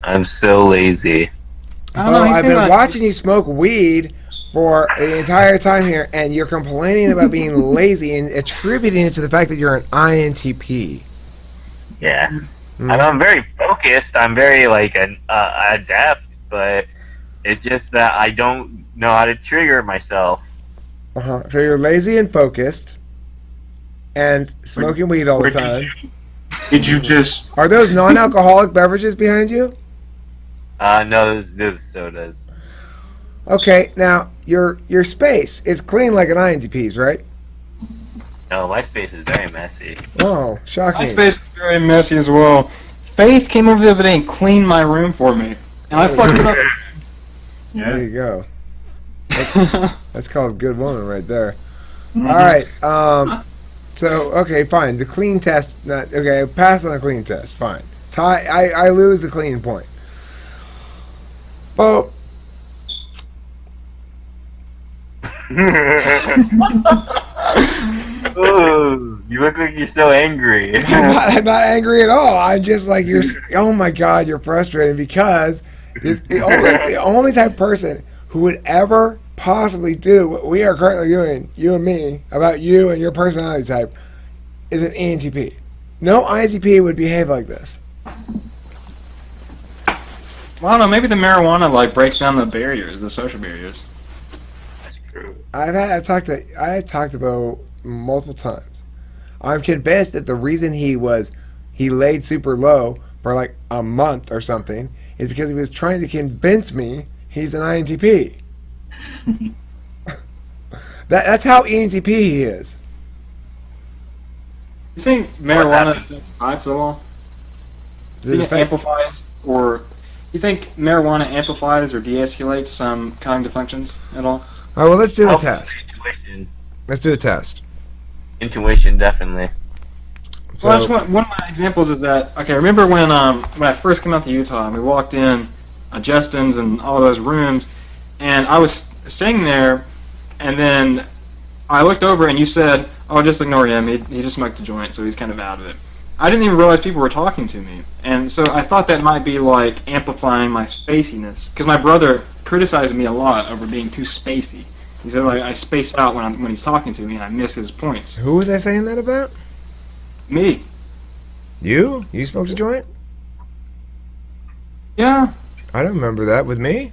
I'm so lazy. I don't know. Oh, He I've seemed been like watching you smoke weed for the entire time here, and you're complaining about being lazy and attributing it to the fact that you're an INTP. Yeah. Mm. I'm very focused. I'm very like an adept, but it's just that I don't know how to trigger myself. So you're lazy and focused, and smoking weed all the Or did time. you just? Are those non-alcoholic beverages behind you? No, those sodas. Okay, now your space is clean like an INTP's, right? No, my space is very messy. Oh, My shocking. space is very messy as well. Faith came over the other day and cleaned my room for me, and I fucked it up. There you go. Yeah. That's called good woman right there. All right. So okay, fine. The clean test. Not okay. Pass on the clean test. Fine. Tie. I lose the clean point. Well, Ooh, you look like you're so angry. I'm not angry at all. I'm just like you're. Oh my god, you're frustrating because the only type of person who would ever possibly do what we are currently doing, you and me, about you and your personality type, is an ENTP. No INTP would behave like this. Well, I don't know. Maybe the marijuana like breaks down the barriers, the social barriers. That's true. I talked about multiple times. I'm convinced that the reason he laid super low for like a month or something is because he was trying to convince me he's an INTP. That's how ENTP he is. You think marijuana affects types at all? Do you think it amplifies, or you think marijuana amplifies or de-escalates some cognitive functions at all? All right, well, let's do a Oh, test. Intuition. Let's do a test. Intuition, definitely. So, Well, that's one of my examples is that, okay, remember when I first came out to Utah and we walked in Justin's and all those rooms, and I was sitting there, and then I looked over and you said, oh, just ignore him, he just smoked a joint, so he's kind of out of it. I didn't even realize people were talking to me, and so I thought that might be like amplifying my spaciness, because my brother criticized me a lot over being too spacey. He said like I space out when he's talking to me and I miss his points. who was I saying that about? Me. You? You smoked a joint? Yeah. I don't remember that. With me?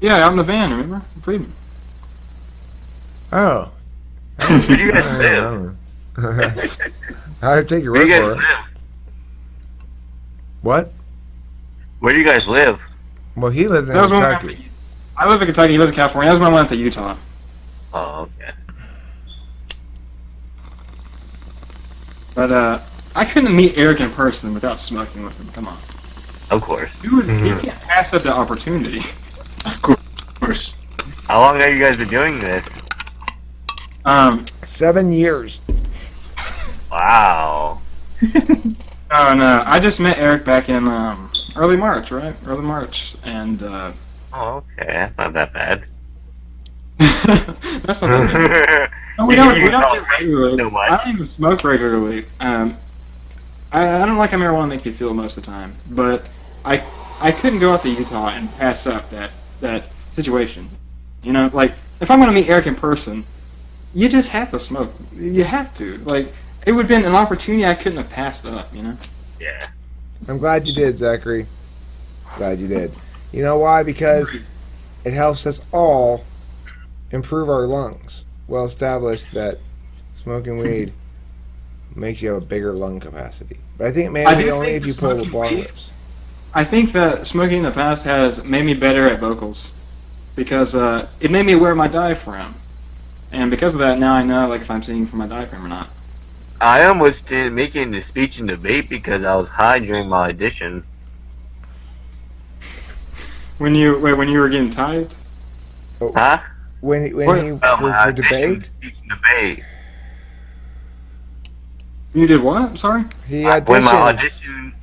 Yeah, out in the van, remember? Freedom. Oh. Where do you guys live? I'll take your Where do word you for guys it. live? What? Where do you guys live? Well, he lives in That was when Kentucky. I live in Kentucky, he lives in California. That was when I went to Utah. Oh, okay. But I couldn't meet Eric in person without smoking with him. Come on. Of course. You can't pass up the opportunity. Of course. How long have you guys been doing this? 7 years. Wow. Oh no, I just met Eric back in early March, right? Early March, and Oh, okay. That's not that bad. that's not that no, we don't do it regularly. So much. I don't even smoke regularly. I don't like how marijuana makes me feel most of the time, but I couldn't go out to Utah and pass up that situation. You know, like if I'm gonna meet Eric in person, you just have to smoke. You have to. Like it would have been an opportunity I couldn't have passed up. You know. Yeah. I'm glad you did, Zachary. Glad you did. You know why? Because it helps us all improve our lungs. Well established that smoking weed makes you have a bigger lung capacity. But I think it may I be do only think if you the pull the smoking bar weed- lips. I think that smoking in the past has made me better at vocals because it made me aware of my diaphragm, and because of that, now I know like if I'm singing from my diaphragm or not. I almost didn't make it into speech and debate because I was high during my audition. When you were getting typed, Huh? When he Oh, my for audition, debate, speech and debate. you did what? I'm sorry. he When my auditioned.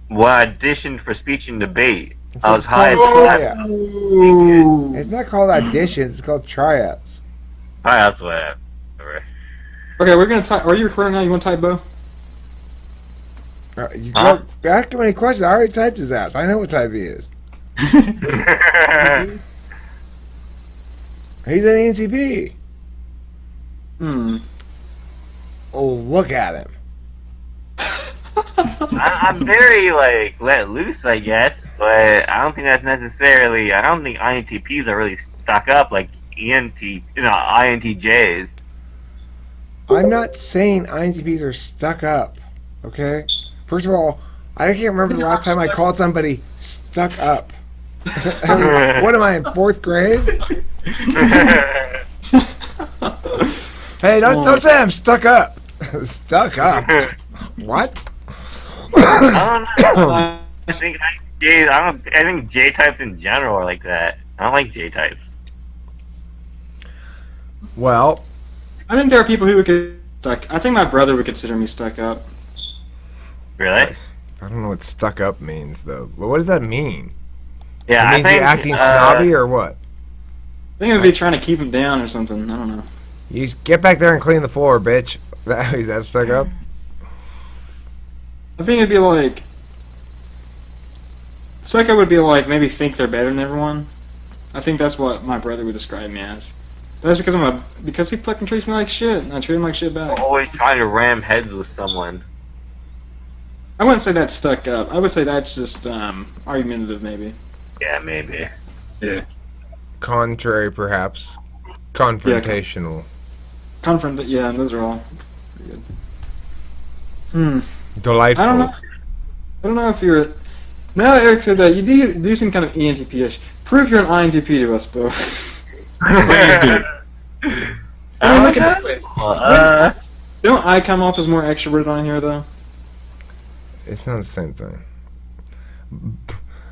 auditioned for speech and debate, I was It's high at called the a time. tryout. Ooh. It's not called auditions. It's called tryouts. Alright, that's whatever. Okay, we're gonna type. Are you recording now? You want to type, Bo? You Huh? go ask him any questions. I already typed his ass. I know what type he is. He's an ENTP. Hmm. Oh, look at him. I'm very like let loose, I guess, but I don't think that's necessarily. I don't think INTPs are really stuck up like INTJs. I'm not saying INTPs are stuck up. Okay. First of all, I can't remember the last time I called somebody stuck up. I mean, what am I in 4th grade? Hey, don't say I'm stuck up. Stuck up. What? I don't know. I think INTJs. I think J types in general are like that. I don't like J types. Well, I think there are people who would get stuck. I think my brother would consider me stuck up. Really? I don't know what stuck up means, though. But what does that mean? Yeah, It I means think you're acting snobby or what? I think it would be trying to keep him down or something. I don't know. You just get back there and clean the floor, bitch. Is that stuck up? I think it'd be like stuck up would be like maybe think they're better than everyone. I think that's what my brother would describe me as. That's because he fucking treats me like shit, and I treat him like shit back. Always trying to ram heads with someone. I wouldn't say that's stuck up. I would say that's just argumentative, maybe. Yeah, maybe. Yeah. Contrary, perhaps. Confrontational. Yeah, those are all pretty good. Hmm. Delightful. I don't know. I don't know if you're. Now that Eric said that, you do seem kind of ENTP-ish. Prove you're an INTP to us, Bo. Please do. I mean, look at that. Don't I come off as more extroverted on here, though? It's not the same thing.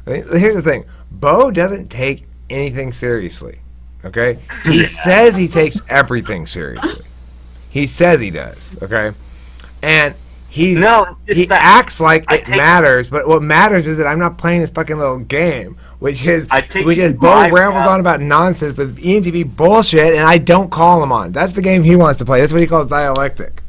Here's the thing. Bo doesn't take anything seriously. Okay? He says he takes everything seriously. He says he does. Okay? And he acts like it matters, but what matters is that I'm not playing this fucking little game, which is Bo rambles on about nonsense with ENTP bullshit, and I don't call him on. That's the game he wants to play. That's what he calls dialectic.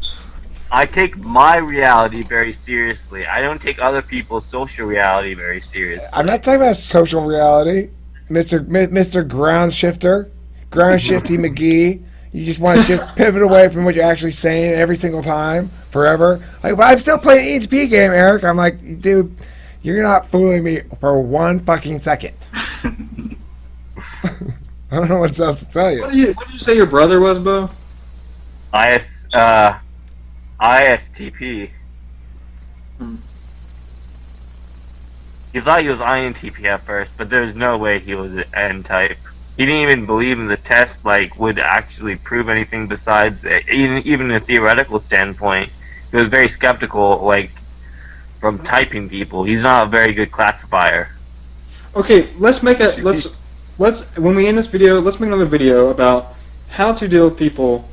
I take my reality very seriously. I don't take other people's social reality very seriously. I'm not talking about social reality, Mr. Ground Shifter, Ground Shifty McGee. You just want to pivot away from what you're actually saying every single time, forever. Like, but I'm still playing an ENTP game, Eric. I'm like, dude, you're not fooling me for 1 fucking second. I don't know what else to tell you. What did you say your brother was, Bo? ISTP. He thought he was INTP at first, but there's no way he was an N type. He didn't even believe in the test, like, would actually prove anything besides, even a theoretical standpoint. He was very skeptical, like, from typing people. He's not a very good classifier. Okay, let's when we end this video, let's make another video about how to deal with people,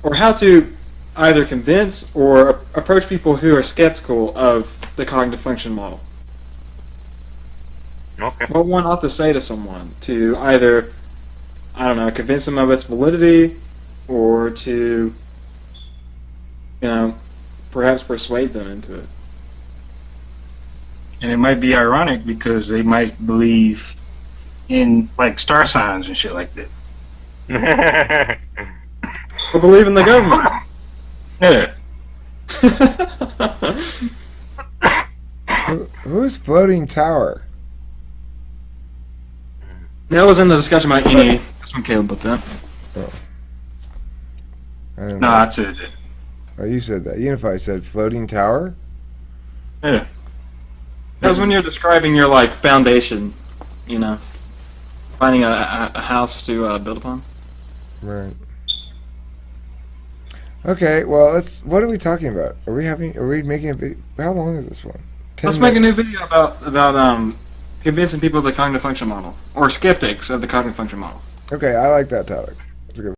or how to either convince or approach people who are skeptical of the cognitive function model. Okay. What one ought to say to someone to either, I don't know, convince them of its validity, or to, perhaps persuade them into it. And it might be ironic because they might believe in like star signs and shit like that. Or believe in the government. Yeah. Who's Floating Tower? That was in the discussion about NE. That's when Caleb put that. I don't No, know. I said it. Oh, you said that. Unify said Floating Tower? Yeah. That was when you're describing your, like, foundation, finding a house to build upon. Right. Okay, well, what are we talking about? Are we making a video? How long is this one? Let's make a new video about convincing people of the cognitive function model, or skeptics of the cognitive function model. Okay, I like that topic. It's a good